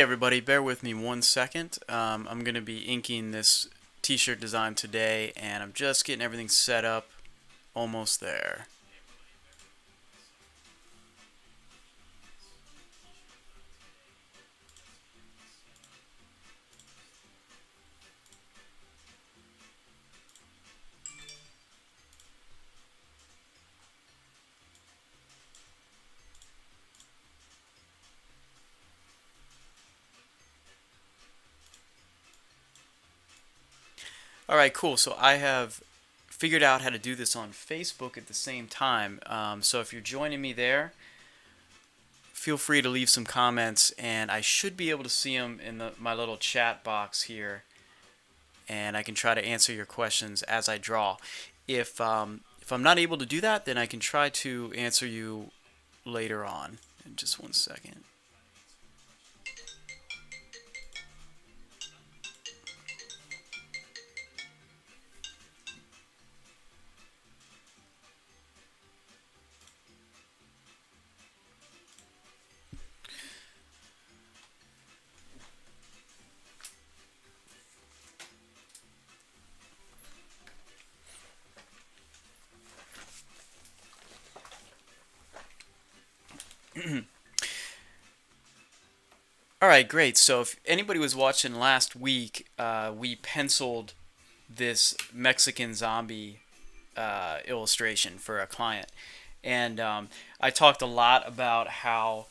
Hey everybody, bear with me 1 second. I'm going to be inking this t-shirt design today, and I'm just getting everything set up. Almost there. Alright, cool. So I have figured out how to do this on Facebook at the same time. So if you're joining me there, feel free to leave some comments, and I should be able to see them in my little chat box here, and I can try to answer your questions as I draw. If I'm not able to do that, then I can try to answer you later on. In just 1 second. All right, great. So if anybody was watching last week, we penciled this Mexican zombie illustration for a client, and I talked a lot about how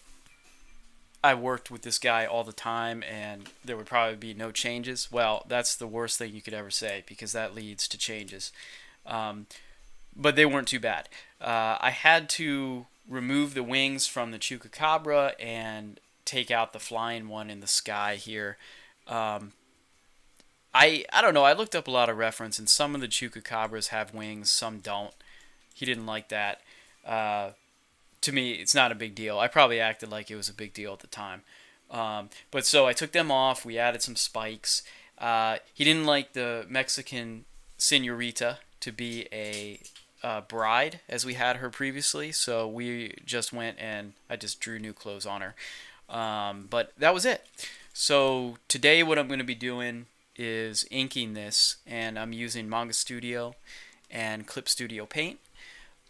I worked with this guy all the time, and there would probably be no changes. Well, that's the worst thing you could ever say because that leads to changes. Um, but they weren't too bad. I had to remove the wings from the chupacabra and take out the flying one in the sky here. Um, I don't know. I looked up a lot of reference, and some of the chupacabras have wings, some don't. He didn't like that. Uh, to me, it's not a big deal. I probably acted like it was a big deal at the time. But so I took them off. We added some spikes. He didn't like the Mexican senorita to be a bride as we had her previously. So we just went and I just drew new clothes on her. But that was it. So today, what I'm going to be doing is inking this, and I'm using Manga Studio and Clip Studio Paint.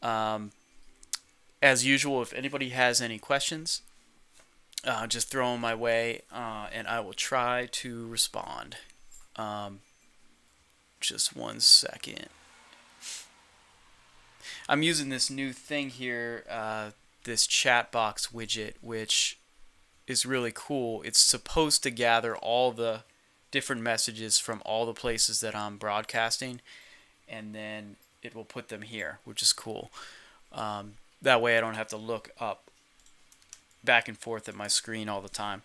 Um, as usual, if anybody has any questions, just throw them my way, and I will try to respond. Um, just 1 second. I'm using this new thing here, this chat box widget, which is really cool. It's supposed to gather all the different messages from all the places that I'm broadcasting, and then it will put them here, which is cool. That way I don't have to look up back and forth at my screen all the time.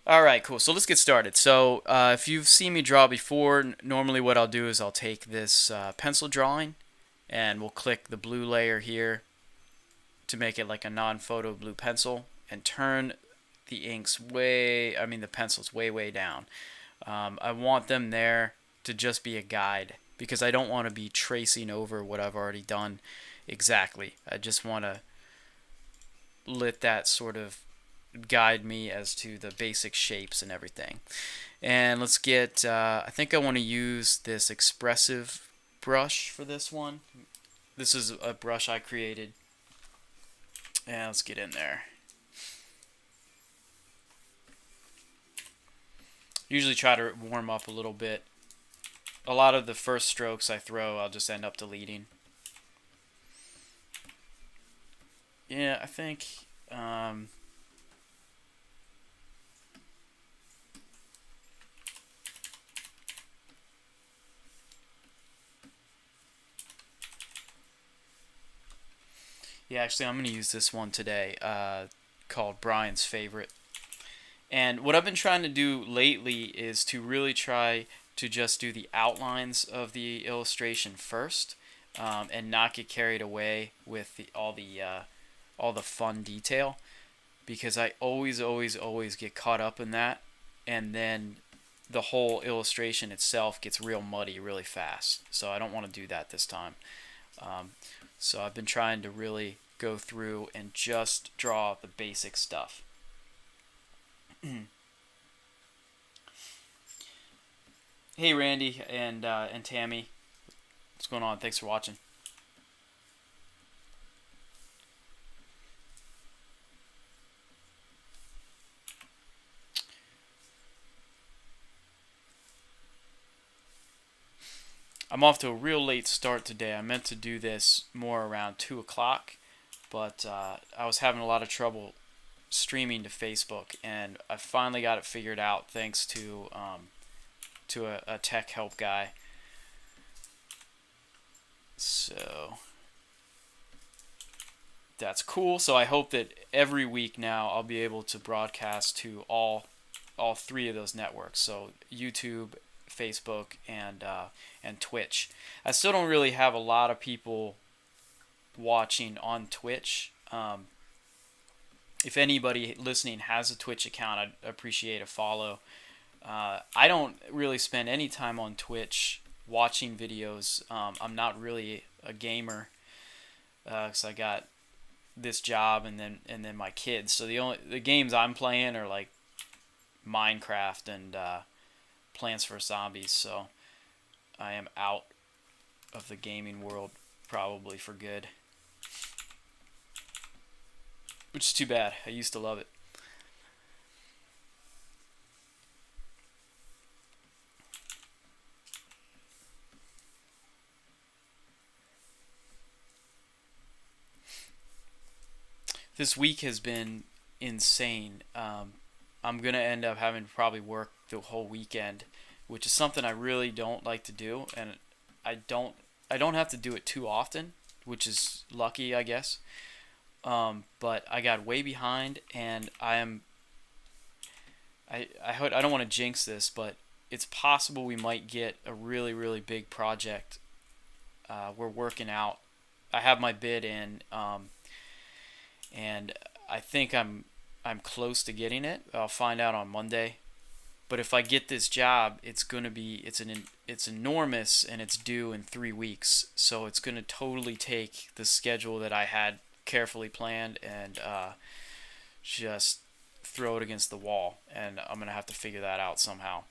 Alright, cool. So let's get started. So if you've seen me draw before, normally what I'll do is I'll take this pencil drawing, and we'll click the blue layer here to make it like a non-photo blue pencil, and turn the the pencils way down. I want them there to just be a guide because I don't want to be tracing over what I've already done exactly. I just want to let that sort of guide me as to the basic shapes and everything. And let's get, I think I want to use this expressive brush for this one. This is a brush I created. And let's get in there. Usually try to warm up a little bit. A lot of the first strokes I throw, I'll just end up deleting. Yeah, I think yeah, actually I'm going to use this one today, called Brian's Favorite. And what I've been trying to do lately is to really try to just do the outlines of the illustration first, and not get carried away with all the fun detail, because I always get caught up in that, and then the whole illustration itself gets real muddy really fast. So I don't want to do that this time. Um, So I've been trying to really go through and just draw the basic stuff. Hey Randy and Tammy, what's going on? Thanks for watching. I'm off to a real late start today. I meant to do this more around 2 o'clock, but I was having a lot of trouble streaming to Facebook, and I finally got it figured out thanks to a tech help guy. So that's cool. So I hope that every week now I'll be able to broadcast to all three of those networks. So YouTube, Facebook, and Twitch. I still don't really have a lot of people watching on Twitch. If anybody listening has a Twitch account, I'd appreciate a follow. I don't really spend any time on Twitch watching videos. I'm not really a gamer because I got this job and then my kids. So the games I'm playing are like Minecraft and Plants vs Zombies. So I am out of the gaming world probably for good, which is too bad. I used to love it. This week has been insane. I'm gonna end up having to probably work the whole weekend, which is something I really don't like to do, and I don't I don't have to do it too often, which is lucky, I guess. But I got way behind, and I don't want to jinx this, but it's possible we might get a really really big project. We're working out. I have my bid in, and I think I'm close to getting it. I'll find out on Monday. But if I get this job, it's enormous, and it's due in 3 weeks. So it's gonna totally take the schedule that I had carefully planned and just throw it against the wall. And I'm gonna have to figure that out somehow.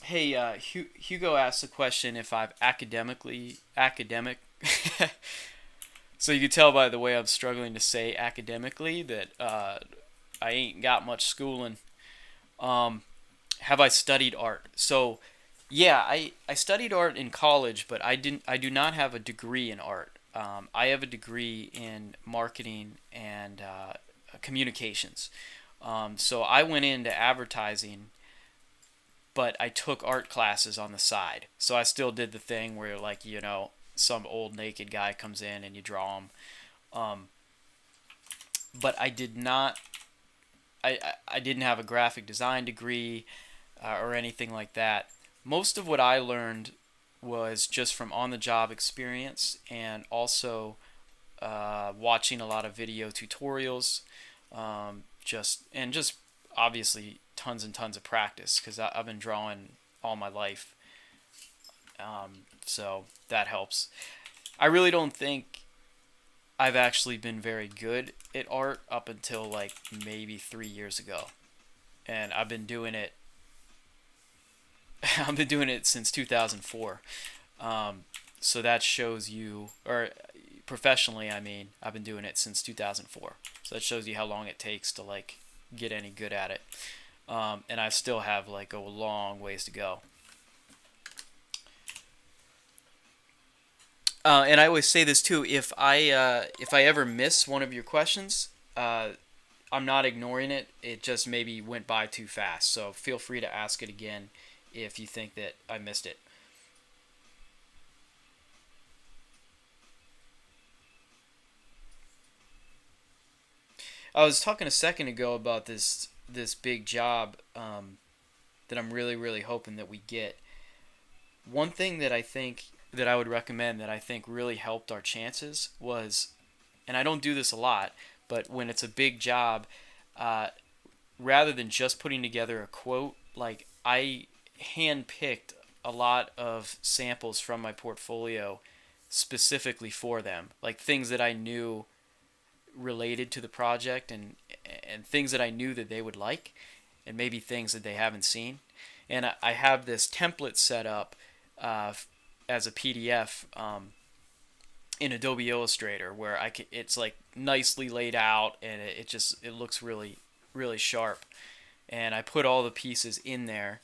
Hey, Hugo asked the question if I've academic. So you can tell by the way I'm struggling to say academically that I ain't got much schooling. Um, have I studied art? So yeah, I studied art in college, but I do not have a degree in art. I have a degree in marketing and communications. So I went into advertising, but I took art classes on the side. So I still did the thing where, like, some old naked guy comes in and you draw him. Um, but I did not. I didn't have a graphic design degree or anything like that. Most of what I learned was just from on the job experience, and also watching a lot of video tutorials. Just obviously tons and tons of practice, because I've been drawing all my life. So that helps. I really don't think I've actually been very good at art up until like maybe 3 years ago, and I've been doing it. I've been doing it since 2004. So that shows you, or professionally, I mean, I've been doing it since 2004. So that shows you how long it takes to like get any good at it. And I still have like a long ways to go. And I always say this too: if I ever miss one of your questions, I'm not ignoring it. It just maybe went by too fast. So feel free to ask it again if you think that I missed it. I was talking a second ago about this big job that I'm really really hoping that we get. One thing that I think that I would recommend that I think really helped our chances was, and I don't do this a lot, but when it's a big job, uh, rather than just putting together a quote, like I hand-picked a lot of samples from my portfolio specifically for them, like things that I knew related to the project, and things that I knew that they would like, and maybe things that they haven't seen. And I have this template set up uh, as a PDF in Adobe Illustrator where it's like nicely laid out, and it looks really sharp. And I put all the pieces in there.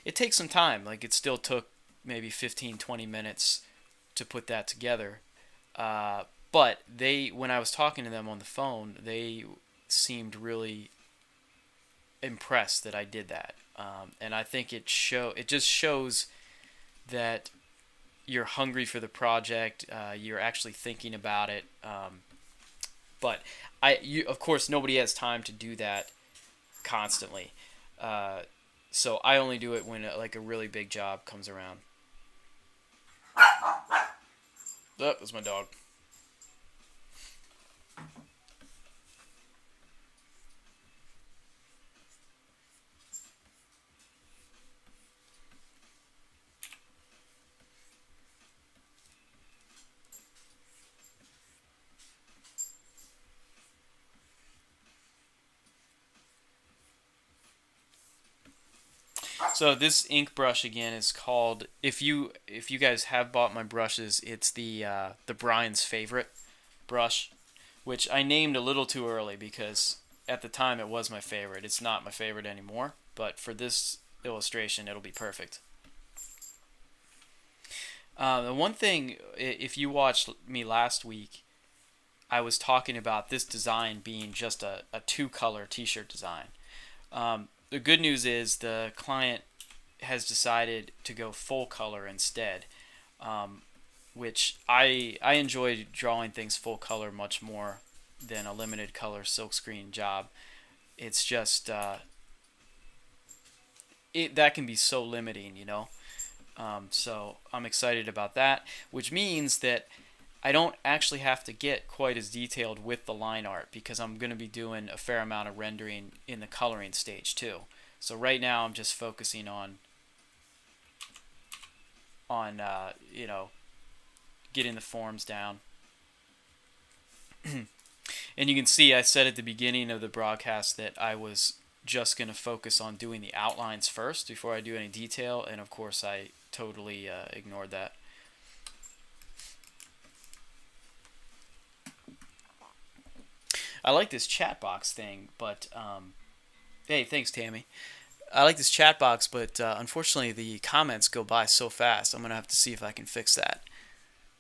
It takes some time. Like it still took maybe 15-20 minutes to put that together. But when I was talking to them on the phone, they seemed really impressed that I did that. And I think it just shows that you're hungry for the project. You're actually thinking about it. But of course, nobody has time to do that constantly. So I only do it when like a really big job comes around. Oh, that's my dog. So this ink brush again is called. If you guys have bought my brushes, it's the Brian's Favorite brush, which I named a little too early because at the time it was my favorite. It's not my favorite anymore, but for this illustration, it'll be perfect. The one thing, if you watched me last week, I was talking about this design being just a two-color T-shirt design. The good news is the client has decided to go full color instead, which I enjoy drawing things full color much more than a limited color silkscreen job. It's just that can be so limiting, you know. So I'm excited about that, which means that I don't actually have to get quite as detailed with the line art because I'm going to be doing a fair amount of rendering in the coloring stage too. So right now I'm just focusing on you know, getting the forms down. And you can see I said at the beginning of the broadcast that I was just going to focus on doing the outlines first before I do any detail, and of course I totally ignored that. I like this chat box thing, but hey, thanks, Tammy. I like this chat box, but unfortunately the comments go by so fast. I'm gonna have to see if I can fix that.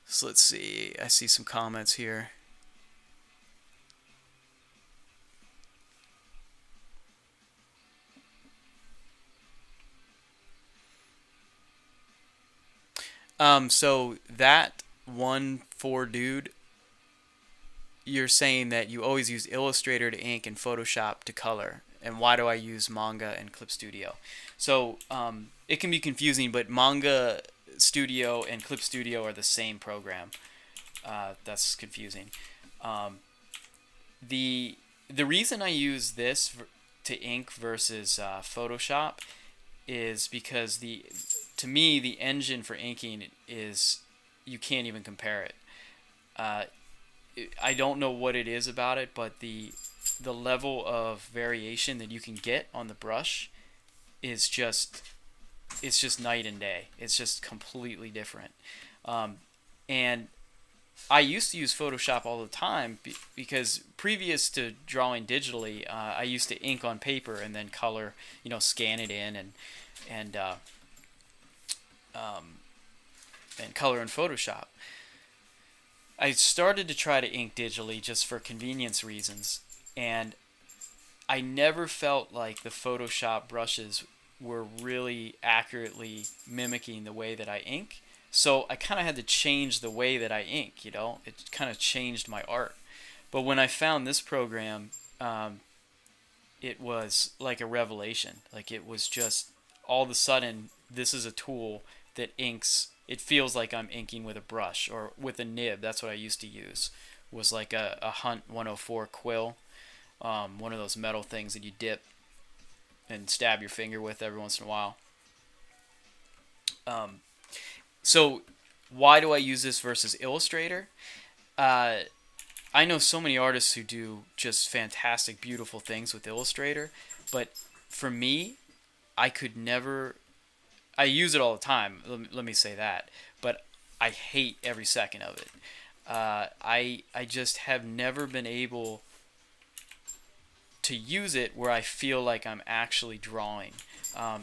So let's see. I see some comments here. So that one for dude, you're saying that you always use Illustrator to ink and Photoshop to color, and why do I use Manga and Clip Studio? So it can be confusing, but Manga Studio and Clip Studio are the same program. That's confusing. Um, the the reason I use this to ink versus Photoshop is because to me the engine for inking is, you can't even compare it. Uh, I don't know what it is about it, but the level of variation that you can get on the brush is just, it's just night and day. It's just completely different. Um, and I used to use Photoshop all the time because previous to drawing digitally, I used to ink on paper and then color, you know, scan it in and um, and color in Photoshop. I started to try to ink digitally just for convenience reasons, and I never felt like the Photoshop brushes were really accurately mimicking the way that I ink. So I kind of had to change the way that I ink, you know? It kind of changed my art. But when I found this program, it was like a revelation. Like it was just, all of a sudden, this is a tool that inks. It feels like I'm inking with a brush or with a nib. That's what I used to use. Was like a Hunt 104 quill, one of those metal things that you dip and stab your finger with every once in a while. Um, so why do I use this versus Illustrator? Uh, I know so many artists who do just fantastic, beautiful things with Illustrator, but for me, I could never. I use it all the time. Let me say that, but I hate every second of it. I just have never been able to use it where I feel like I'm actually drawing.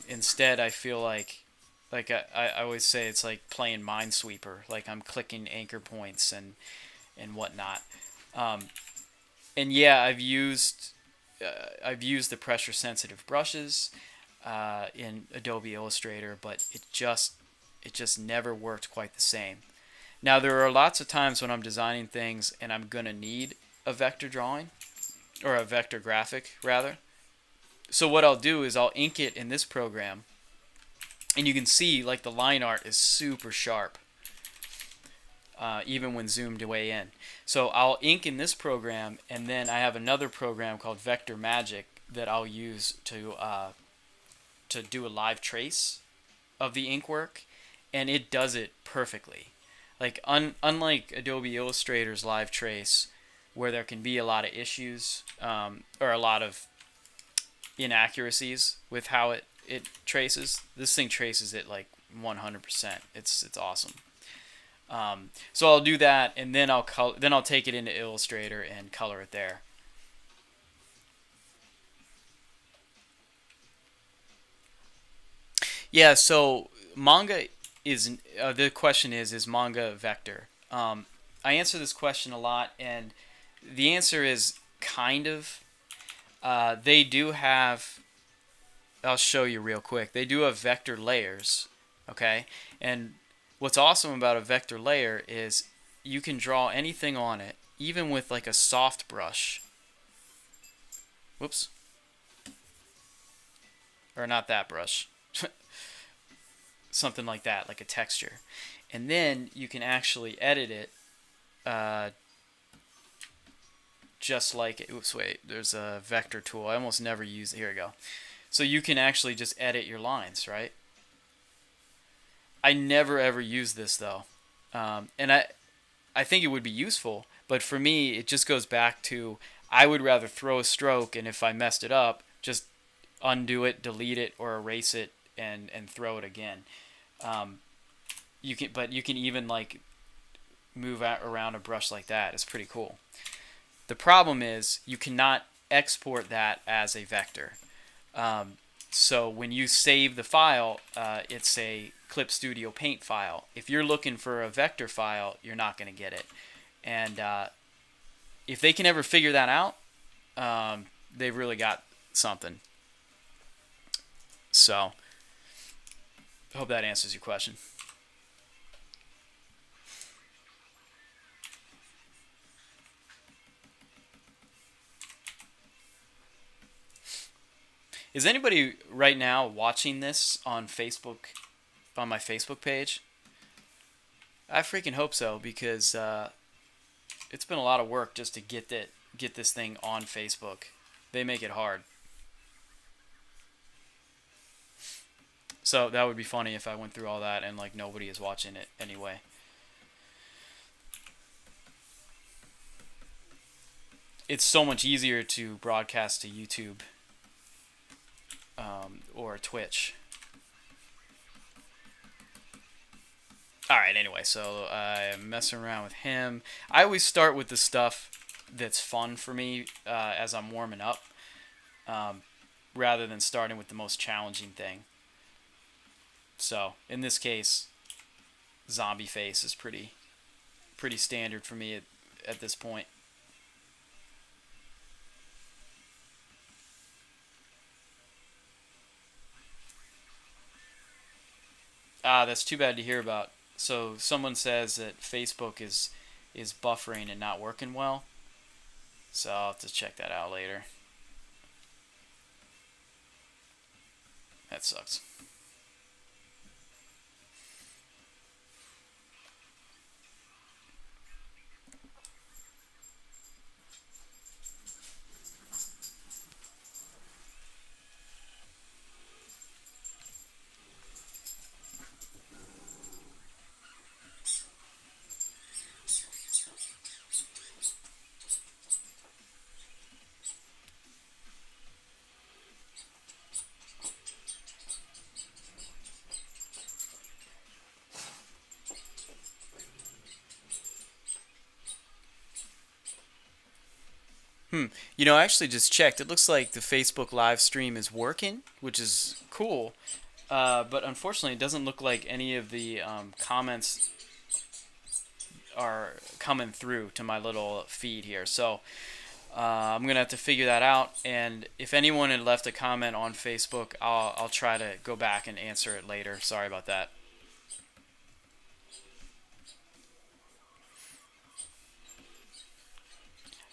Instead, I feel like I always say it's like playing Minesweeper. Like I'm clicking anchor points and whatnot. Um, and yeah, I've used the pressure sensitive brushes in Adobe Illustrator, but it just never worked quite the same. Now there are lots of times when I'm designing things and I'm gonna need a vector drawing or a vector graphic rather. So what I'll do is I'll ink it in this program, and you can see like the line art is super sharp, even when zoomed way in. So I'll ink in this program, and then I have another program called Vector Magic that I'll use to do a live trace of the ink work, and it does it perfectly. Like unlike Adobe Illustrator's live trace, where there can be a lot of issues or a lot of inaccuracies with how it traces. This thing traces it like 100%. It's awesome. So I'll do that, and then I'll take it into Illustrator and color it there. Yeah. So manga is the question is manga vector? I answer this question a lot, and the answer is kind of. They do have. I'll show you real quick. They do have vector layers, okay? And what's awesome about a vector layer is you can draw anything on it, even with like a soft brush. Whoops. Or not that brush. Something like that, like a texture. And then you can actually edit it uh, just like it. Oops, wait. There's a vector tool. I almost never use it. Here we go. So you can actually just edit your lines, right? I never ever use this though, and I think it would be useful, but for me it just goes back to I would rather throw a stroke, and if I messed it up, just undo it, delete it, or erase it and throw it again. Um, but you can even like move out around a brush like that. It's pretty cool. The problem is you cannot export that as a vector. Um, so when you save the file, it's a Clip Studio Paint file. If you're looking for a vector file, you're not going to get it. And if they can ever figure that out, they've really got something. So I hope that answers your question. Is anybody right now watching this on Facebook, on my Facebook page? I freaking hope so, because it's been a lot of work just to get this thing on Facebook. They make it hard. So that would be funny if I went through all that and like nobody is watching it anyway. It's so much easier to broadcast to YouTube or Twitch. All right. Anyway, so I'm messing around with him. I always start with the stuff that's fun for me as I'm warming up, um, rather than starting with the most challenging thing. So in this case, zombie face is pretty standard for me at this point. Ah, that's too bad to hear about. So someone says that Facebook is buffering and not working well. So I'll have to check that out later. That sucks. Hmm. You know, I actually just checked. It looks like the Facebook live stream is working, which is cool. But unfortunately, it doesn't look like any of the comments are coming through to my little feed here. So I'm gonna have to figure that out. And if anyone had left a comment on Facebook, I'll try to go back and answer it later. Sorry about that.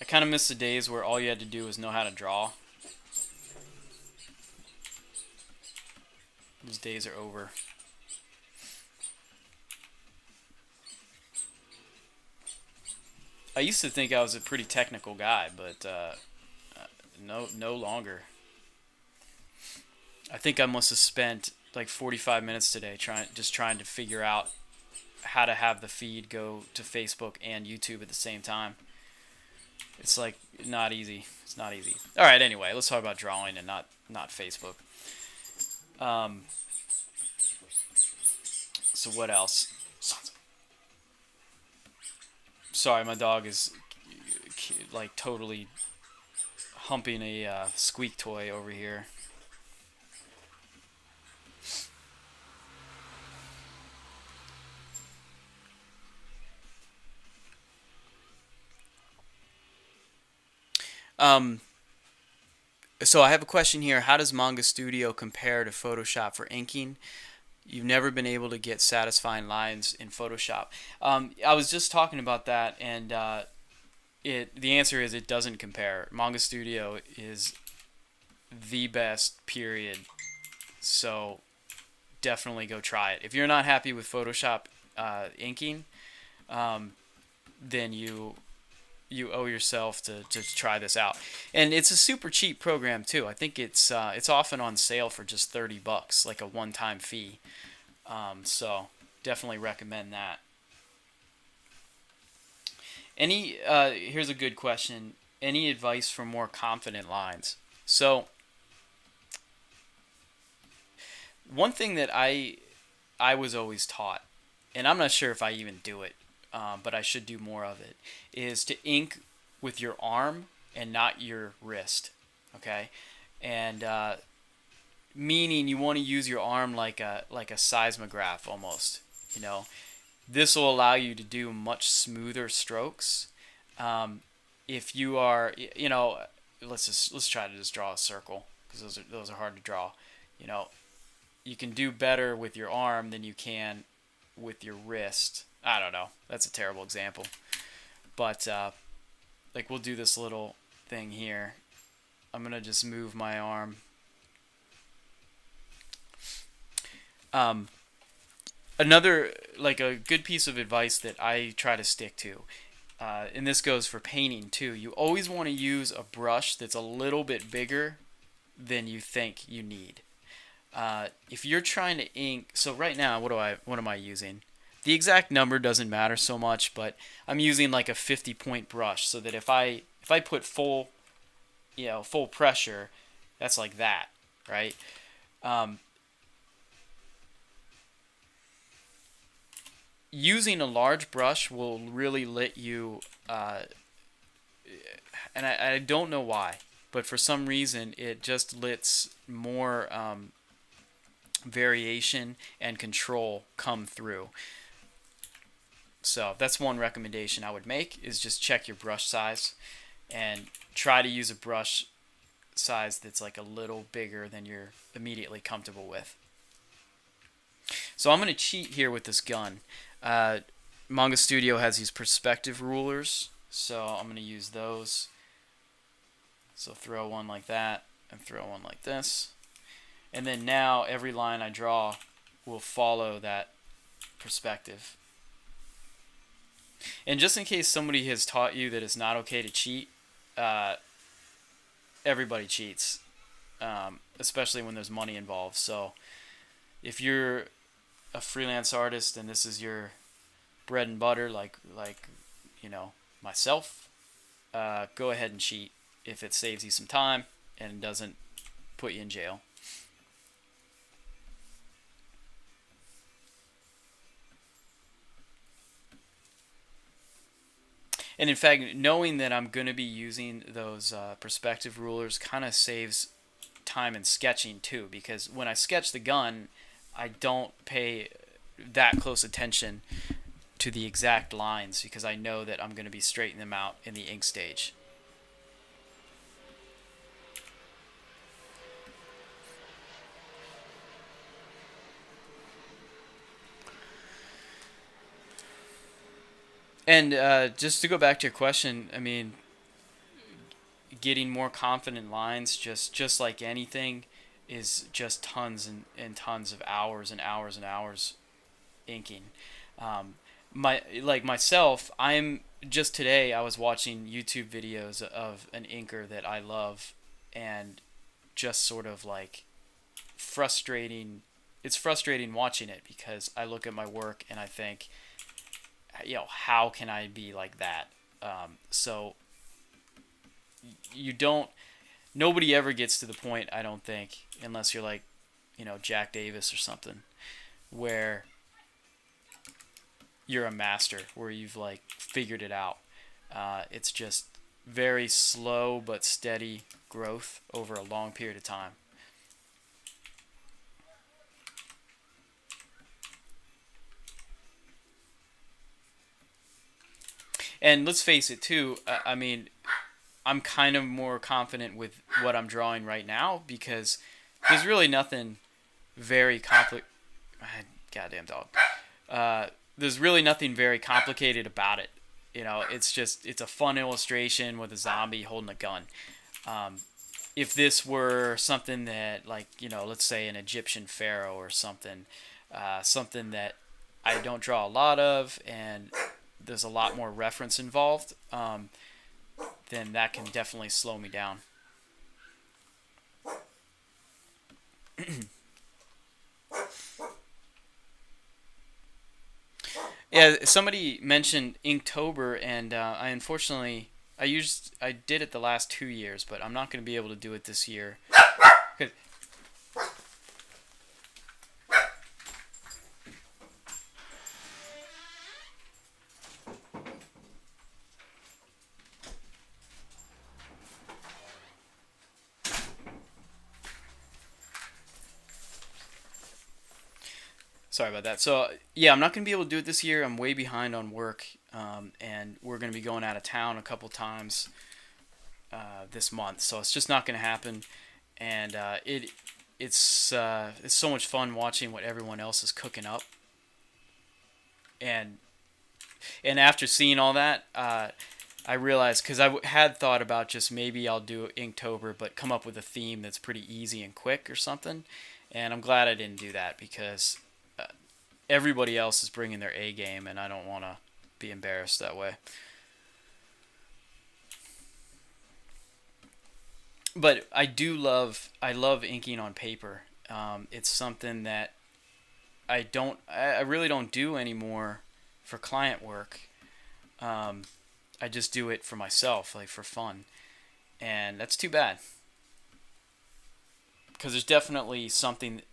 I kind of miss the days where all you had to do was know how to draw. Those days are over. I used to think I was a pretty technical guy, but no longer. I think I must have spent like 45 minutes today trying to figure out how to have the feed go to Facebook and YouTube at the same time. It's like not easy. It's not easy. All right. Anyway, let's talk about drawing and not Facebook. Um, so what else? Sorry, my dog is like totally humping a squeak toy over here. Um, so I have a question here. How does Manga Studio compare to Photoshop for inking? You've never been able to get satisfying lines in Photoshop. I was just talking about that, and the answer is it doesn't compare. Manga Studio is the best, period. So definitely go try it. If you're not happy with Photoshop inking, um, then you owe yourself to try this out. And it's a super cheap program too. I think it's often on sale for just $30, like a one-time fee. So definitely recommend that. Here's a good question. Any advice for more confident lines? So one thing that I was always taught, and I'm not sure if I even do it, but I should do more of it, is to ink with your arm and not your wrist. Okay, and meaning you want to use your arm like a seismograph almost. You know, this will allow you to do much smoother strokes. Um, if you are, let's try to just draw a circle because those are hard to draw. You know, you can do better with your arm than you can with your wrist. I don't know. That's a terrible example. But like we'll do this little thing here. I'm gonna just move my arm. Um, Another like a good piece of advice that I try to stick to, and this goes for painting too. You always want to use a brush that's a little bit bigger than you think you need. If you're trying to ink, so right now, what am I using? The exact number doesn't matter so much, but I'm using like a 50 point brush so that if I put full pressure, that's like that, right? Um, Using a large brush will really let you, and I don't know why, but for some reason it just lets more variation and control come through. So that's one recommendation I would make is just check your brush size and try to use a brush size that's like a little bigger than you're immediately comfortable with. So I'm going to cheat here with this gun. Uh, Manga Studio has these perspective rulers, so I'm going to use those. So throw one like that and throw one like this. And then now every line I draw will follow that perspective. And just in case somebody has taught you that it's not okay to cheat, uh, everybody cheats, especially when there's money involved. So if you're a freelance artist and this is your bread and butter, like myself, go ahead and cheat if it saves you some time and doesn't put you in jail. And in fact, knowing that I'm going to be using those perspective rulers kind of saves time in sketching too, because when I sketch the gun, I don't pay that close attention to the exact lines because I know that I'm going to be straightening them out in the ink stage. And just to go back to your question, I mean, getting more confident lines, just like anything, is just tons and tons of hours and hours and hours inking. Um, myself, I'm just today I was watching YouTube videos of an inker that I love, and just sort of like frustrating. It's frustrating watching it because I look at my work and I think, how can I be like that? So you don't. Nobody ever gets to the point, I don't think, unless you're like, Jack Davis or something, where you're a master, where you've like figured it out. It's just very slow but steady growth over a long period of time. And let's face it too. I mean, I'm kind of more confident with what I'm drawing right now because there's really nothing very complicated. Goddamn dog. There's really nothing very complicated about it. It's a fun illustration with a zombie holding a gun. Um, if this were something that, like, let's say an Egyptian pharaoh or something, something that I don't draw a lot of, and there's a lot more reference involved, then that can definitely slow me down. Yeah, somebody mentioned Inktober, and I did it the last 2 years, but I'm not going to be able to do it this year. Sorry about that. So yeah, I'm not going to be able to do it this year. I'm way behind on work, and we're going to be going out of town a couple times this month, so it's just not going to happen. And it's so much fun watching what everyone else is cooking up, and after seeing all that, I realized, because had thought about just maybe I'll do Inktober, but come up with a theme that's pretty easy and quick or something. And I'm glad I didn't do that because everybody else is bringing their A game, and I don't want to be embarrassed that way. But I love inking on paper. It's something that I really don't do anymore for client work. Um, I just do it for myself, like for fun, and that's too bad. Because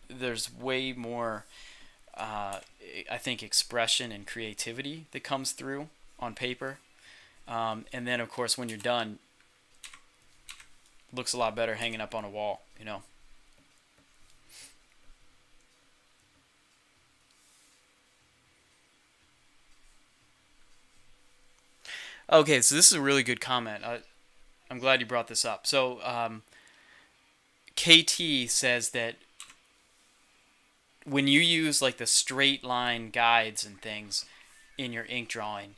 there's way more, uh, I think, expression and creativity that comes through on paper. And then, of course, when you're done, it looks a lot better hanging up on a wall. Okay, so this is a really good comment. I'm glad you brought this up. So, KT says that when you use like the straight line guides and things in your ink drawing,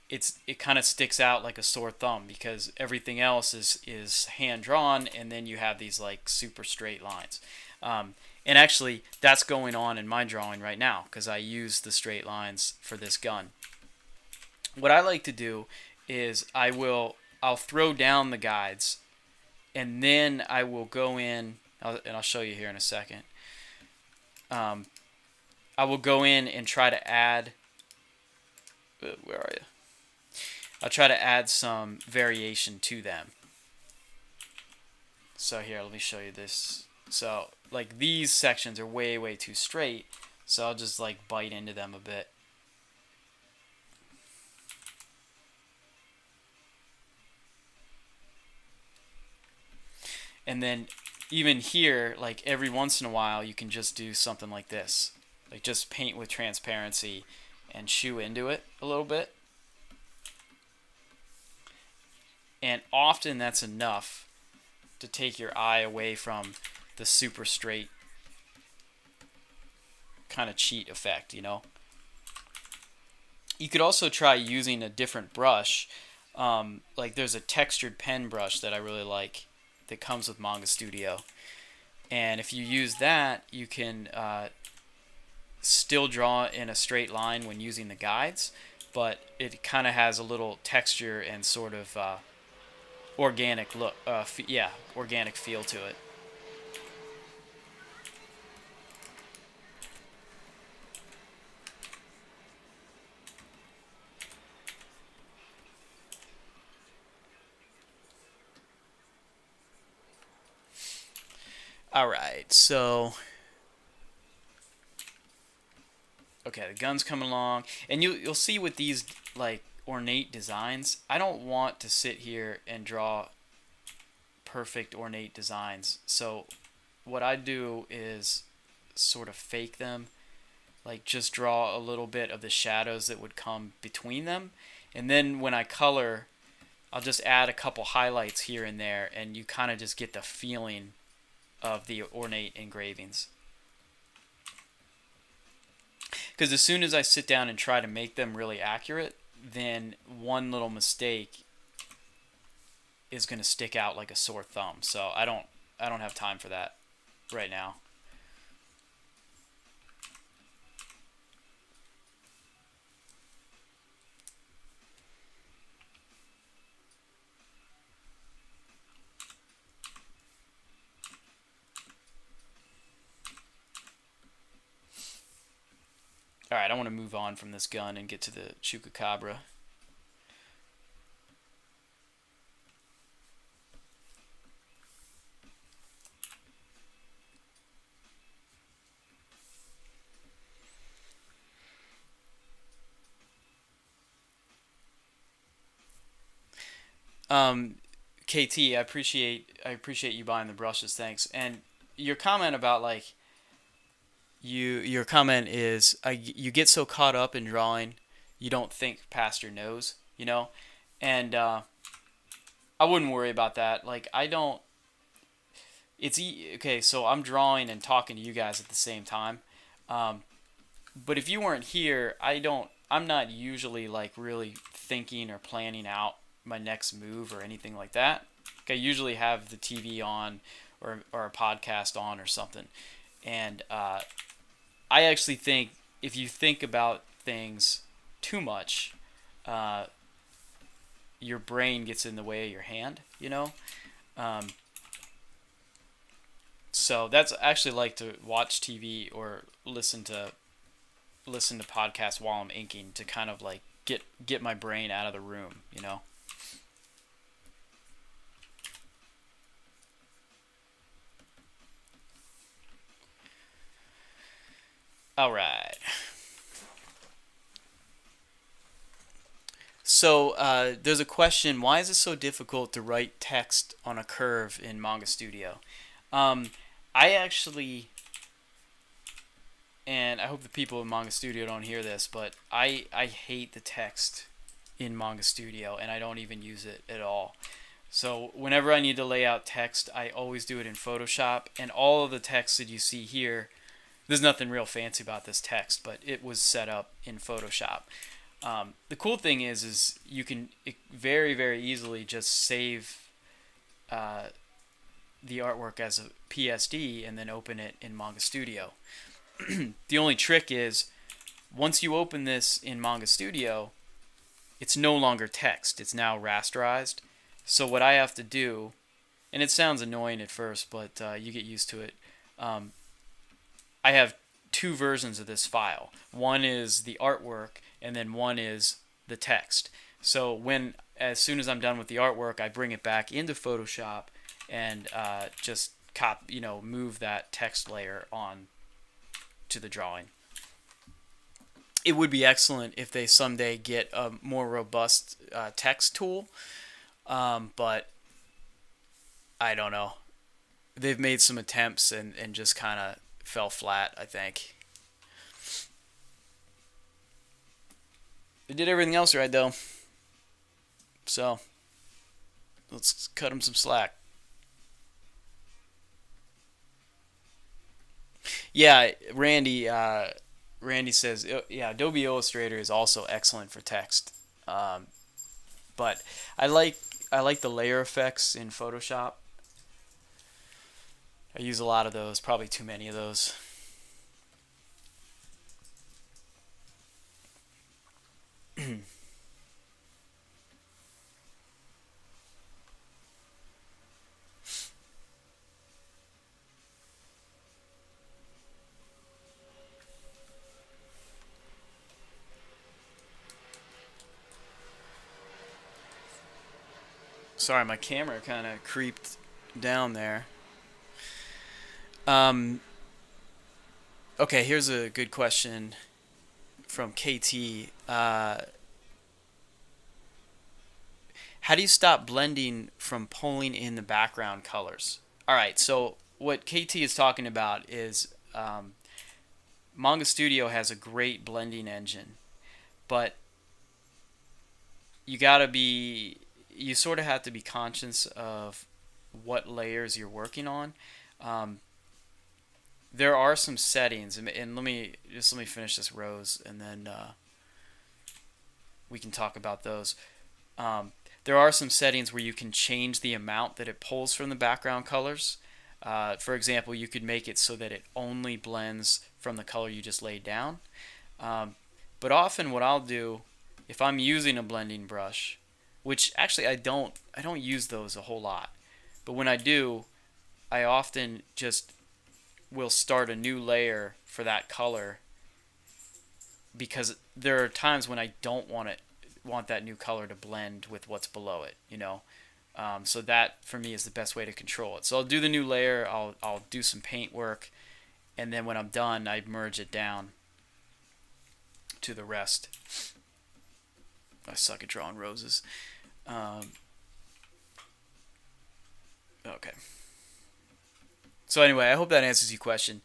it kind of sticks out like a sore thumb because everything else is hand drawn, and then you have these like super straight lines. And actually, that's going on in my drawing right now because I use the straight lines for this gun. What I like to do is I'll throw down the guides, and then I will go in, and I'll show you here in a second. Um, I will go in and try to add. Where are you? I'll try to add some variation to them. So here, let me show you this. So like these sections are way too straight, so I'll just like bite into them a bit. And then even here, like every once in a while, you can just do something like this. Like just paint with transparency and shoe into it a little bit. And often that's enough to take your eye away from the super straight kind of cheat effect, you know? You could also try using a different brush. Like there's a textured pen brush that I really like that comes with Manga Studio. And if you use that, you can still draw in a straight line when using the guides, but it kind of has a little texture and sort of organic look. Yeah, organic feel to it. All right, so okay, the gun's coming along, and you'll see with these like ornate designs, I don't want to sit here and draw perfect ornate designs. So what I do is sort of fake them, like just draw a little bit of the shadows that would come between them, and then when I color, I'll just add a couple highlights here and there, and you kind of just get the feeling of the ornate engravings. Because as soon as I sit down and try to make them really accurate, then one little mistake is going to stick out like a sore thumb. So I don't have time for that right now. All right, I want to move on from this gun and get to the Chupacabra. Um, KT, I appreciate you buying the brushes. Thanks. And your comment about like your comment is you get so caught up in drawing, you don't think past your nose, you know, and I wouldn't worry about that. Like I don't. Okay. So I'm drawing and talking to you guys at the same time. Um, but if you weren't here, I don't. I'm not usually like really thinking or planning out my next move or anything like that. Like, I usually have the TV on or a podcast on or something, and I actually think if you think about things too much, uh, your brain gets in the way of your hand. You know. Um, so that's I actually like to watch TV or listen to podcasts while I'm inking to kind of like get my brain out of the room. You know. All right. So there's a question. Why is it so difficult to write text on a curve in Manga Studio? Um, I actually, and I hope the people in Manga Studio don't hear this, but I hate the text in Manga Studio, and I don't even use it at all. So whenever I need to lay out text, I always do it in Photoshop, and all of the text that you see here, there's nothing real fancy about this text, but it was set up in Photoshop. The cool thing is you can very very easily just save uh, the artwork as a PSD and then open it in Manga Studio. The only trick is once you open this in Manga Studio, it's no longer text. It's now rasterized. So what I have to do, and it sounds annoying at first, but you get used to it. Um, I have two versions of this file. One is the artwork, and then one is the text. So as soon as I'm done with the artwork, I bring it back into Photoshop and just move that text layer on to the drawing. It would be excellent if they someday get a more robust text tool, but I don't know. they've made some attempts and just kind of fell flat, I think. They did everything else right though, so let's cut them some slack. Yeah, Randy says, yeah, Adobe Illustrator is also excellent for text. Um, but I like I like the layer effects in Photoshop. I use a lot of those, probably too many of those. Sorry, my camera kind of creeped down there. Um, okay, here's a good question from KT. How do you stop blending from pulling in the background colors? All right, so what KT is talking about is Manga Studio has a great blending engine, but you gotta be, you sort of have to be conscious of what layers you're working on. Um, there are some settings, and let me finish this rose, and then we can talk about those. Um, there are some settings where you can change the amount that it pulls from the background colors. For example, you could make it so that it only blends from the color you just laid down. Um, but often, what I'll do, if I'm using a blending brush, which actually I don't use those a whole lot, but when I do, I often just will start a new layer for that color because there are times when I don't want that new color to blend with what's below it, you know. So that for me is the best way to control it. So I'll do the new layer, I'll do some paint work, and then when I'm done, I merge it down to the rest. I suck at drawing roses. Um, okay. So anyway, I hope that answers your question.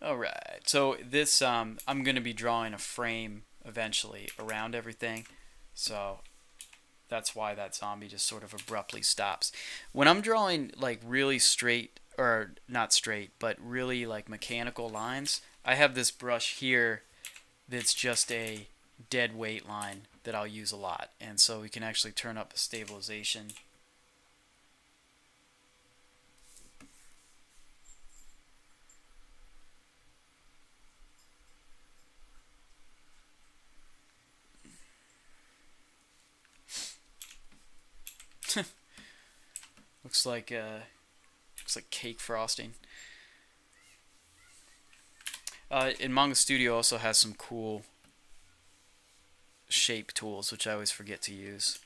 All right. So this I'm going to be drawing a frame eventually around everything. So that's why that zombie just sort of abruptly stops. When I'm drawing like really straight, or not straight, but really like mechanical lines, I have this brush here that's just a dead weight line that I'll use a lot. And so we can actually turn up the stabilization. Looks like cake frosting. And Manga Studio also has some cool shape tools, which I always forget to use.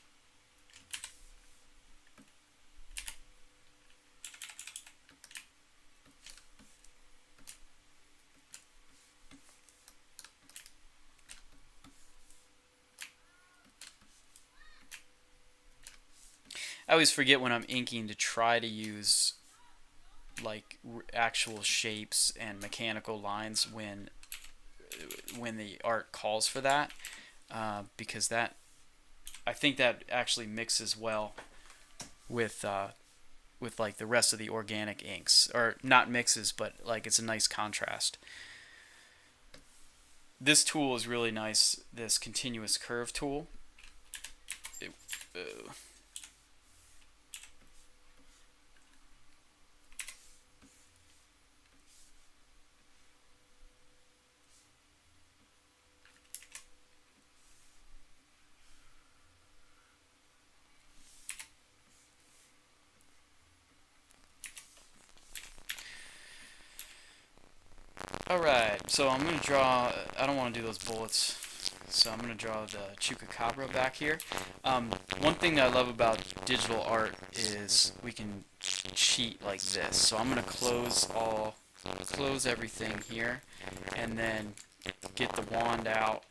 I always forget when I'm inking to try to use like actual shapes and mechanical lines when the art calls for that, because that I think that actually mixes well with like the rest of the organic inks, or not mixes, but like it's a nice contrast. This tool is really nice. This continuous curve tool. It, uh, So I'm gonna draw. I don't want to do those bullets. So I'm gonna draw the chupacabra back here. One thing that I love about digital art is we can cheat like this. So I'm gonna close everything here, and then get the wand out.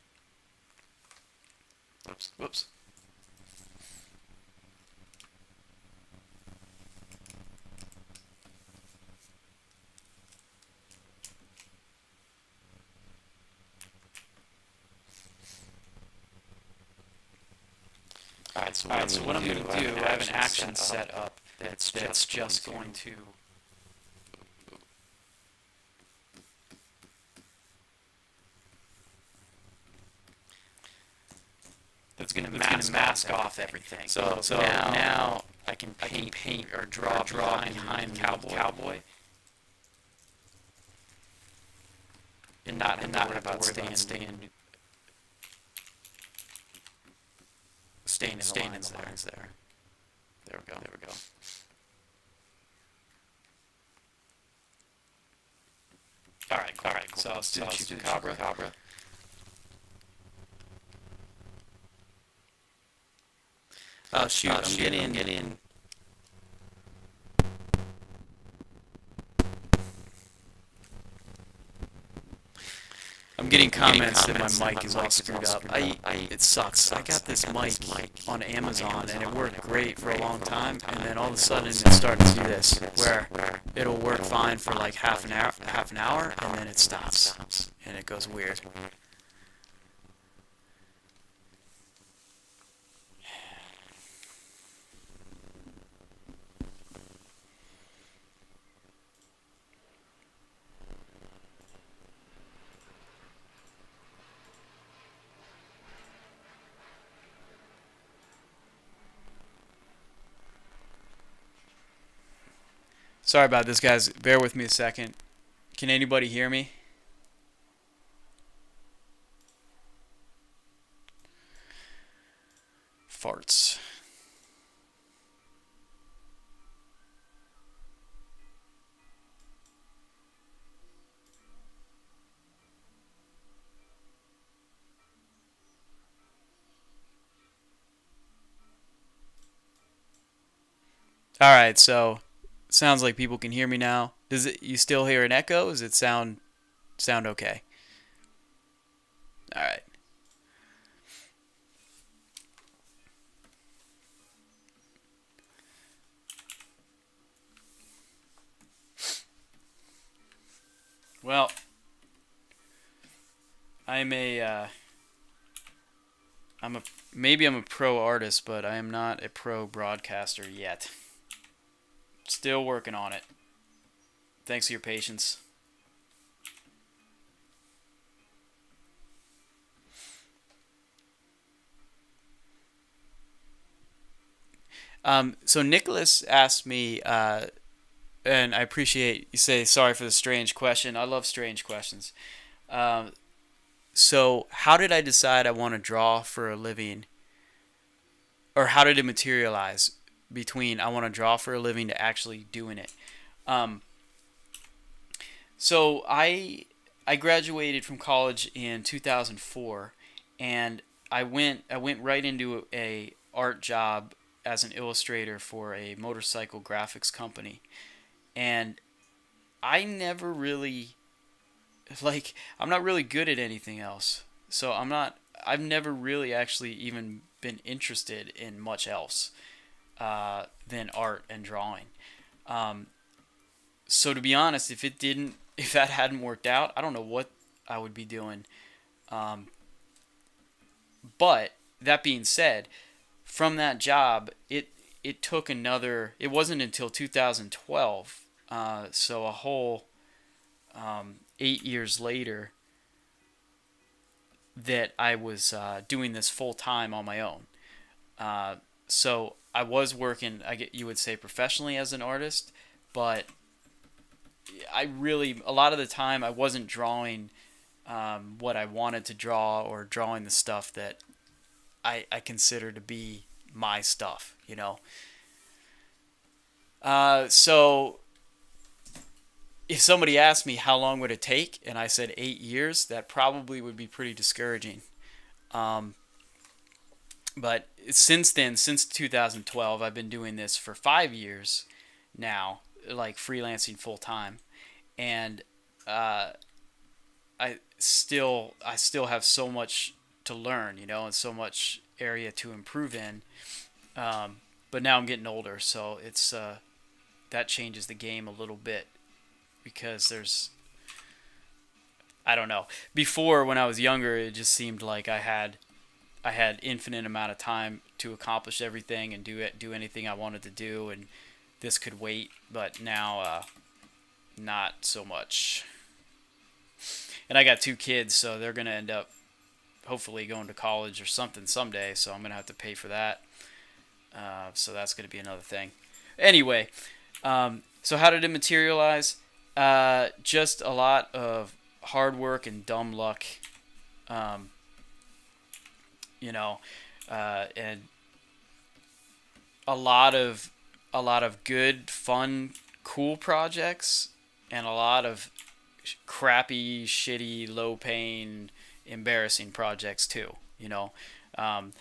Whoops, whoops. Alright, so what I'm going to do, I have an action set up that's just going to mask off everything. So now I can paint or draw behind cowboy and not worry about staying in the lines there. There we go. There we go. All right, cool. So I'll do chupacabra. Oh shoot! I'm getting. I'm getting comments that my mic is all screwed up. It sucks. I got this mic on Amazon and it worked great for a long time, and then all of a sudden it started to do this, where it'll work fine for like half an hour, and then it stops, and it goes weird. Sorry about this, guys. Bear with me a second. Can anybody hear me? Farts. All right, so sounds like people can hear me now. Does it? You still hear an echo? Does it sound okay? All right. Well, I'm a maybe I'm a pro artist, but I am not a pro broadcaster yet. Still working on it. Thanks for your patience. So Nicholas asked me, and I appreciate you say sorry for the strange question. I love strange questions. Um, so how did I decide I want to draw for a living, or how did it materialize between I want to draw for a living to actually doing it? Um, so I graduated from college in 2004, and I went right into a art job as an illustrator for a motorcycle graphics company, and I never really I'm not really good at anything else. So I've never really actually even been interested in much else than art and drawing. Um, so to be honest, if that hadn't worked out, I don't know what I would be doing. Um, but that being said, from that job, it took another. It wasn't until 2012, so a whole 8 years later, that I was doing this full time on my own. Uh, so I was working, you would say, professionally as an artist, but a lot of the time I wasn't drawing what I wanted to draw, or drawing the stuff that I consider to be my stuff. So if somebody asked me how long would it take, and I said 8 years, that probably would be pretty discouraging. Um, but since then, since 2012, I've been doing this for 5 years now, like freelancing full time, and uh, I still have so much to learn, and so much area to improve in. Um, but now I'm getting older, so it's that changes the game a little bit because I don't know. Before, when I was younger, it just seemed like I had infinite amount of time to accomplish everything and do anything I wanted to do, and this could wait. But now, not so much. And I got 2 kids, so they're gonna end up hopefully going to college or something someday. So I'm gonna have to pay for that. So that's gonna be another thing. Anyway, so how did it materialize? Just a lot of hard work and dumb luck. Um, you know, and a lot of good, fun, cool projects, and a lot of crappy, shitty, low paying, embarrassing projects too. Um,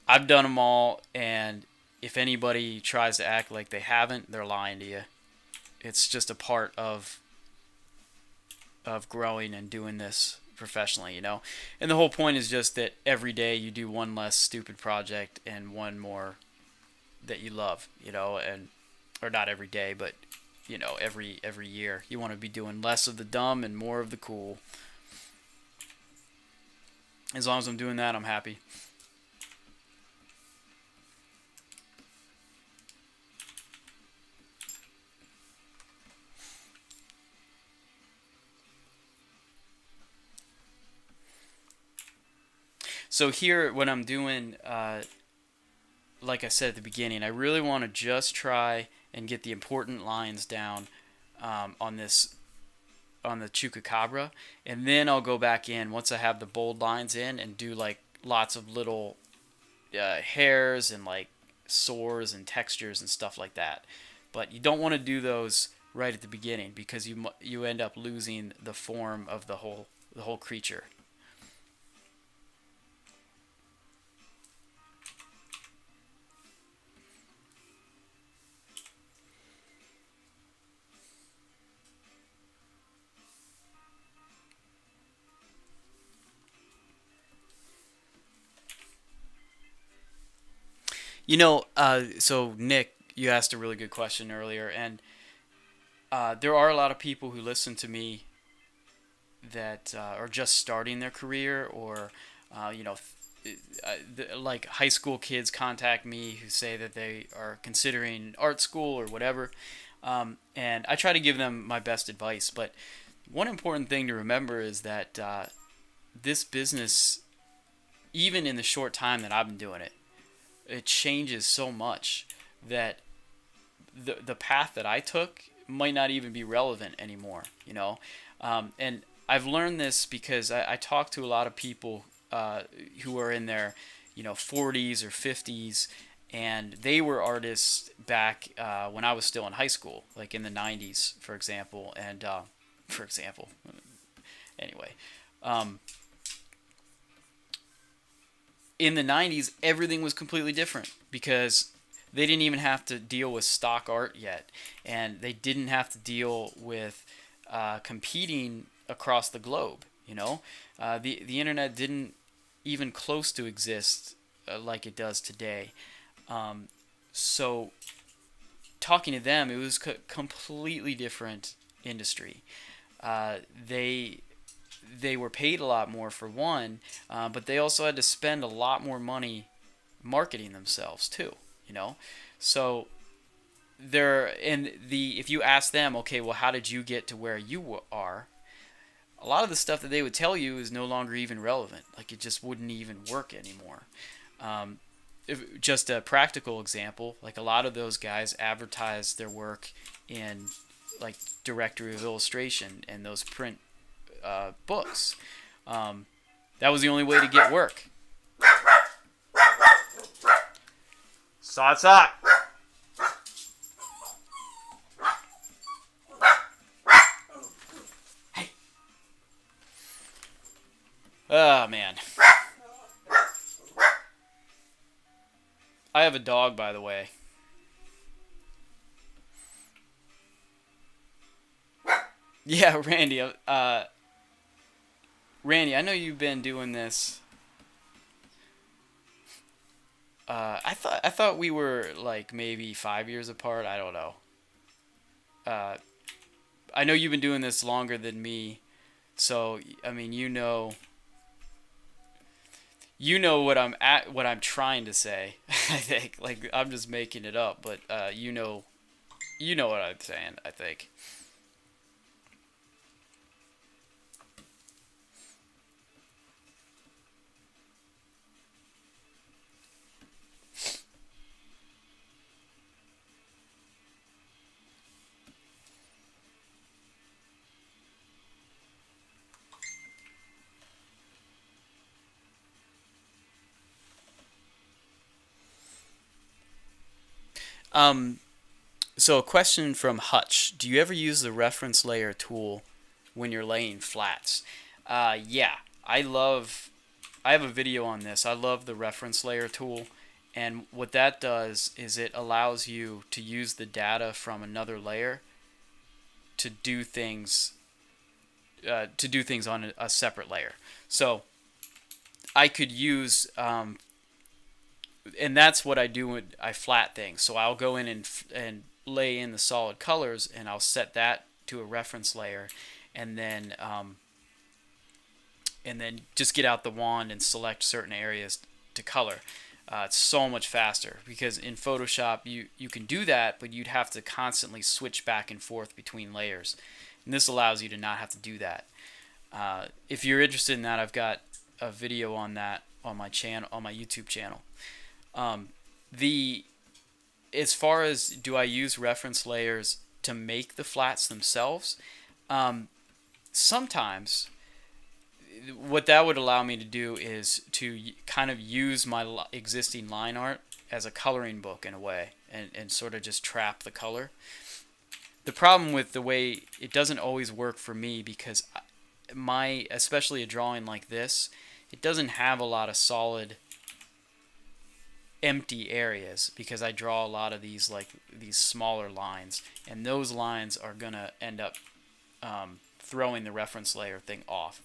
I've done them all, and if anybody tries to act like they haven't, they're lying to you. It's just a part of growing and doing this professionally. And the whole point is just that every day you do one less stupid project and one more that you love, and or not every day, but every year you want to be doing less of the dumb and more of the cool. As long as I'm doing that, I'm happy. So here, when I'm doing, like I said at the beginning, I really want to just try and get the important lines down on this on the Chupacabra, and then I'll go back in once I have the bold lines in and do like lots of little hairs and like sores and textures and stuff like that. But you don't want to do those right at the beginning because you end up losing the form of the whole creature. So Nick, you asked a really good question earlier, and there are a lot of people who listen to me that are just starting their career, or like high school kids contact me who say that they are considering art school or whatever, and I try to give them my best advice. But one important thing to remember is that this business, even in the short time that I've been doing it, it changes so much that the path that I took might not even be relevant anymore. And I've learned this because I talk to a lot of people who are in their 40s or 50s, and they were artists back when I was still in high school, like in the 90s, for example. And for example, anyway. Um, in the 90s, everything was completely different because they didn't even have to deal with stock art yet, and they didn't have to deal with competing across the globe. The internet didn't even close to exist like it does today. So talking to them, it was completely different industry. They were paid a lot more for one, but they also had to spend a lot more money marketing themselves too. So if you ask them, okay, well, how did you get to where you are? A lot of the stuff that they would tell you is no longer even relevant. Like, it just wouldn't even work anymore. Just a practical example, like a lot of those guys advertise their work in like Directory of Illustration and those print books. That was the only way to get work. I have a dog, by the way. Yeah, Randy. Randy, I know you've been doing this. I thought we were like maybe 5 years apart. I don't know. Uh, I know you've been doing this longer than me, so I mean, what I'm trying to say. I think like I'm just making it up, but you know what I'm saying. I think. Um, so a question from Hutch: do you ever use the reference layer tool when you're laying flats? Yeah, I love. I have a video on this. I love the reference layer tool, and what that does is it allows you to use the data from another layer to do things on a separate layer. So I could use and that's what I do when I flat things. So I'll go in and lay in the solid colors, and I'll set that to a reference layer, and then just get out the wand and select certain areas to color. It's so much faster because in Photoshop you can do that, but you'd have to constantly switch back and forth between layers, and this allows you to not have to do that. If you're interested in that, I've got a video on that on my channel, on my YouTube channel. The As far as do I use reference layers to make the flats themselves, sometimes what that would allow me to do is to kind of use my existing line art as a coloring book in a way, and sort of just trap the color. The problem with the way it doesn't always work for me because especially a drawing like this, it doesn't have a lot of solid empty areas because I draw a lot of these smaller lines, and those lines are gonna end up throwing the reference layer thing off.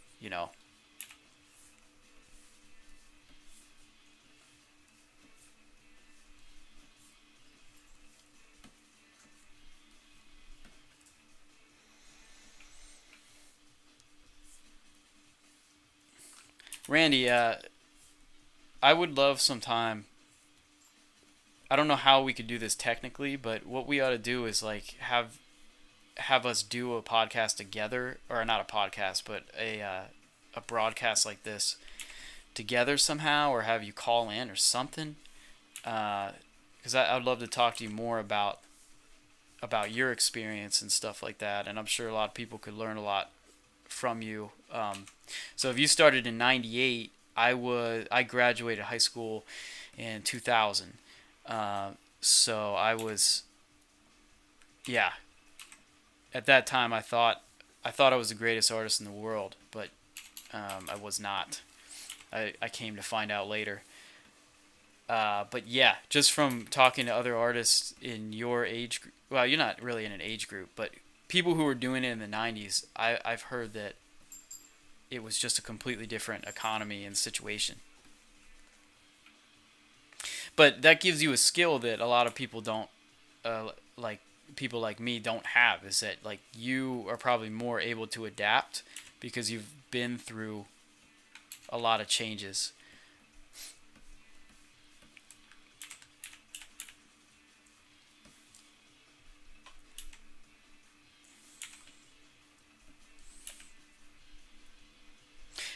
Randy, I would love some time. I don't know how we could do this technically, but what we ought to do is like have us do a podcast together, or not a podcast, but a broadcast like this together somehow, or have you call in or something. Because I'd love to talk to you more about your experience and stuff like that, and I'm sure a lot of people could learn a lot from you. So if you started in '98, I graduated high school in 2000. So yeah, at that time I thought I was the greatest artist in the world, but I was not. I came to find out later. But yeah, just from talking to other artists in your age group, well, you're not really in an age group, but people who were doing it in the '90s, I've heard that it was just a completely different economy and situation. But that gives you a skill that a lot of people don't, like people like me don't have. Is that like you are probably more able to adapt because you've been through a lot of changes.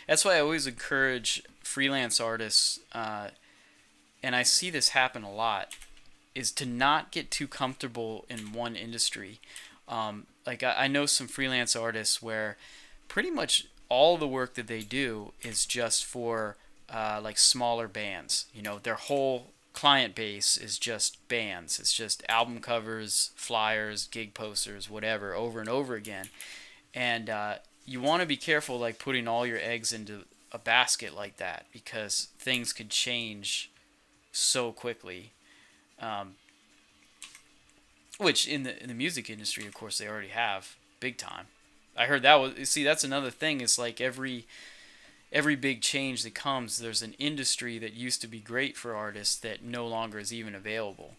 That's why I always encourage freelance artists, and I see this happen a lot, is to not get too comfortable in one industry. Like I know some freelance artists where pretty much all the work that they do is just for like smaller bands. Their whole client base is just bands. It's just album covers, flyers, gig posters, whatever, over and over again. And you want to be careful, like putting all your eggs into a basket like that, because things could change so quickly. um, which in the music industry, of course, they already have big time. I heard that was see that's another thing. It's like every big change that comes, there's an industry that used to be great for artists that no longer is even available,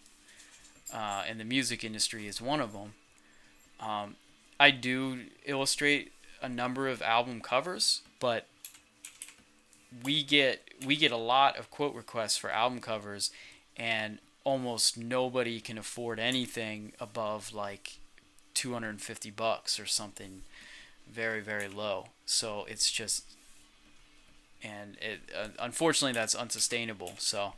and the music industry is one of them. Um, I do illustrate a number of album covers, but we get a lot of quote requests for album covers, and almost nobody can afford anything above like $250 or something very very low. So it's just and it unfortunately that's unsustainable. So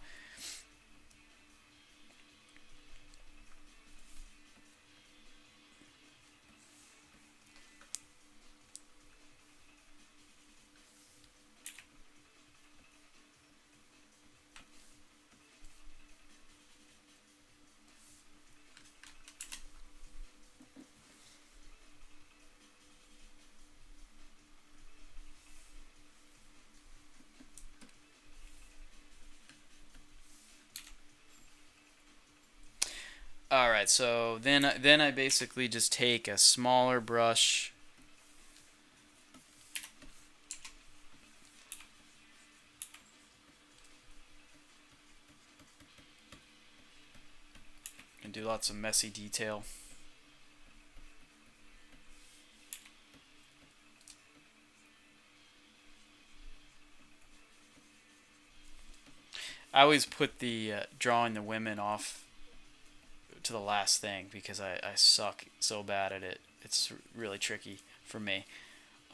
all right, so then I basically just take a smaller brush and do lots of messy detail. I always put the drawing the women off to the last thing because I suck so bad at it. It's really tricky for me.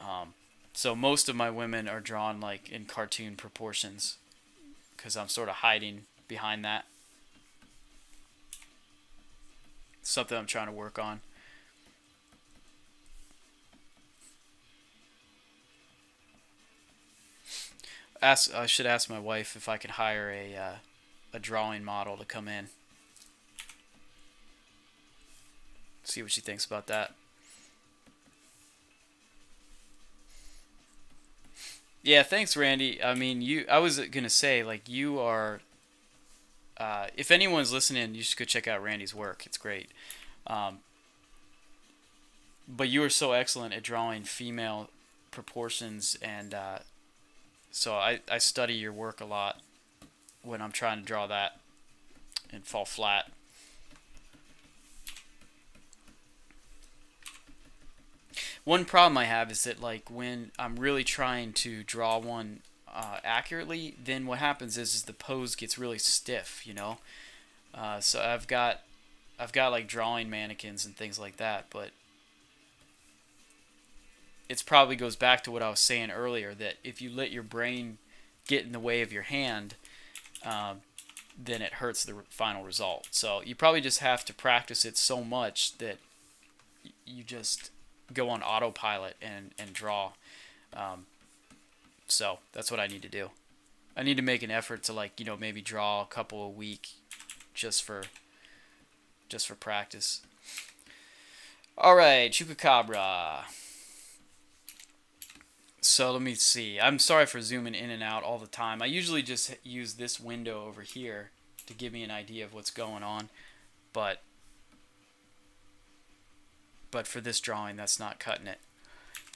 Um, so most of my women are drawn like in cartoon proportions because I'm sort of hiding behind that. Something I'm trying to work on. I should ask my wife if I can hire a drawing model to come in. See what she thinks about that. Yeah, thanks, Randy. I mean, you. I was gonna say like you are. If anyone's listening, you should go check out Randy's work. It's great. Um, but you are so excellent at drawing female proportions, and so I study your work a lot when I'm trying to draw that and fall flat. One problem I have is that like when I'm really trying to draw one accurately, then what happens is the pose gets really stiff, you know. So I've got like drawing mannequins and things like that, but it probably goes back to what I was saying earlier that if you let your brain get in the way of your hand, um, then it hurts the final result. So you probably just have to practice it so much that you just go on autopilot and draw. Um, so that's what I need to do. I need to make an effort to like maybe draw a couple a week just for practice. All right, Chupacabra. So let me see. I'm sorry for zooming in and out all the time. I usually just use this window over here to give me an idea of what's going on, but for this drawing, that's not cutting it.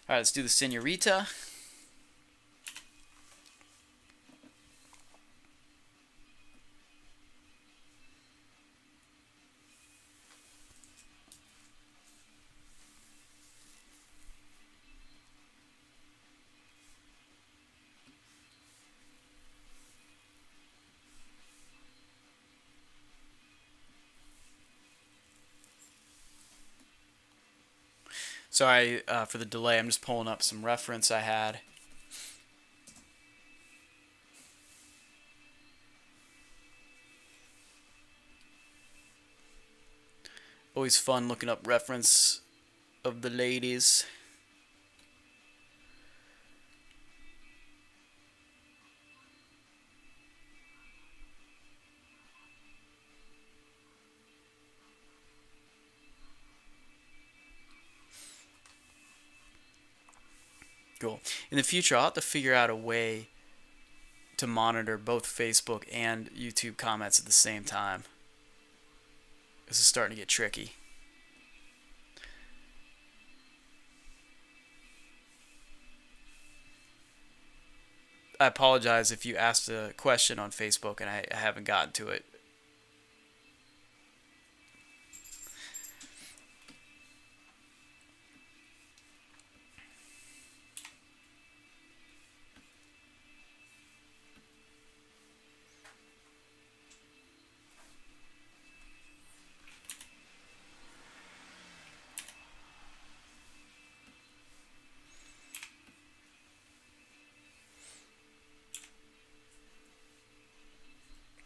All right, let's do the Senorita. Sorry for the delay. I'm just pulling up some reference I had. Always fun looking up reference of the ladies. Cool. In the future, I'll have to figure out a way to monitor both Facebook and YouTube comments at the same time. This is starting to get tricky. I apologize if you asked a question on Facebook and I haven't gotten to it.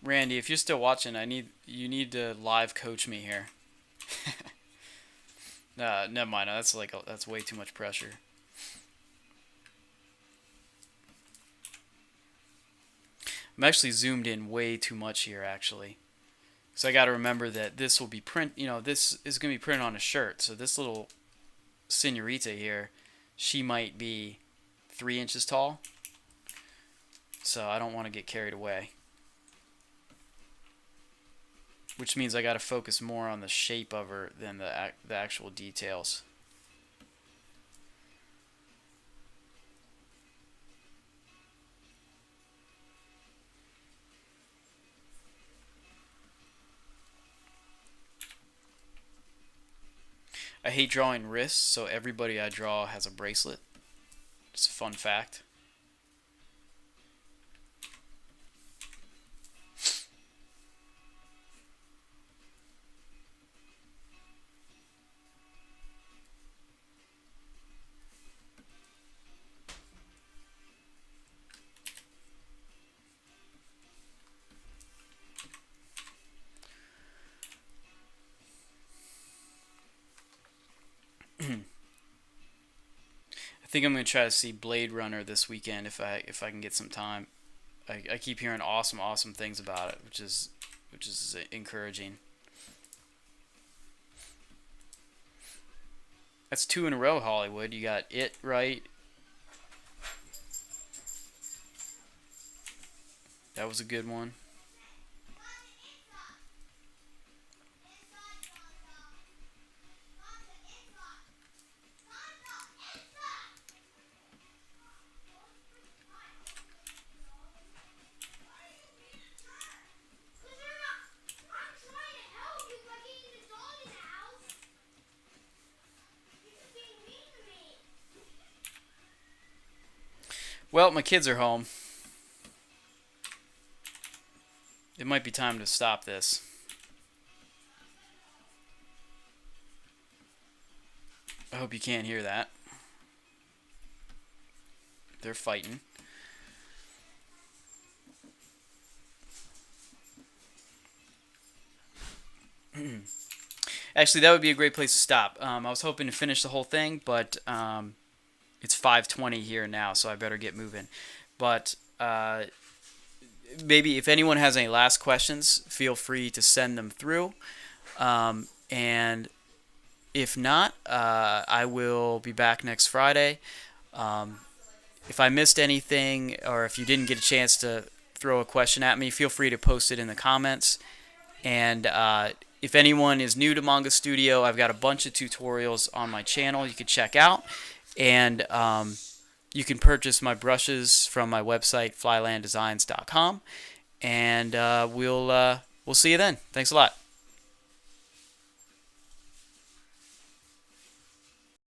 Randy, if you're still watching, you need to live coach me here. Never mind. That's way too much pressure. I'm actually zoomed in way too much here, actually. So I got to remember that this will be print. This is going to be printed on a shirt. So this little senorita here, she might be 3 inches tall. So I don't want to get carried away. Which means I got to focus more on the shape of her than the actual details. I hate drawing wrists, so everybody I draw has a bracelet. It's a fun fact. I think I'm gonna try to see Blade Runner this weekend if I can get some time. I keep hearing awesome things about it, which is encouraging. That's 2 in a row, Hollywood. You got It right. That was a good one. Well, my kids are home. It might be time to stop this. I hope you can't hear that. They're fighting. Actually, that would be a great place to stop. I was hoping to finish the whole thing, but it's 5:20 here now, so I better get moving. But maybe if anyone has any last questions, feel free to send them through. And if not, I will be back next Friday. If I missed anything, or if you didn't get a chance to throw a question at me, feel free to post it in the comments. And if anyone is new to Manga Studio, I've got a bunch of tutorials on my channel you can check out. And you can purchase my brushes from my website, flylanddesigns.com. And we'll see you then. Thanks a lot.